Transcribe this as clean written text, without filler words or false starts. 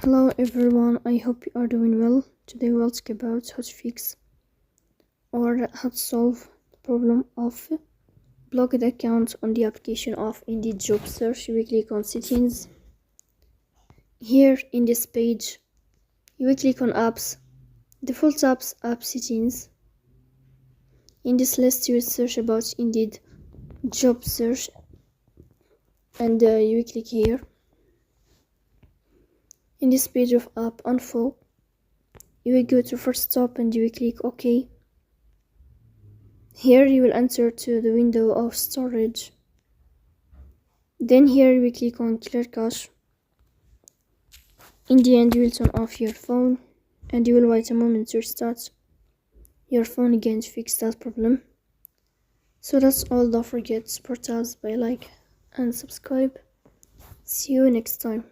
Hello everyone, I hope you are doing well. Today we'll talk about how to fix or how to solve the problem of blocked account on the application of Indeed job search. You will click on settings. Here in this page, you will click on apps, default apps, app settings. In this list, you will search about Indeed job search and you will click here. In this page of app info, you will go to first stop and you will click OK. Here you will enter to the window of storage. Then here you will click on clear cache. In the end, you will turn off your phone and you will wait a moment to restart your phone again to fix that problem. So that's all. Don't forget to support us by like and subscribe. See you next time.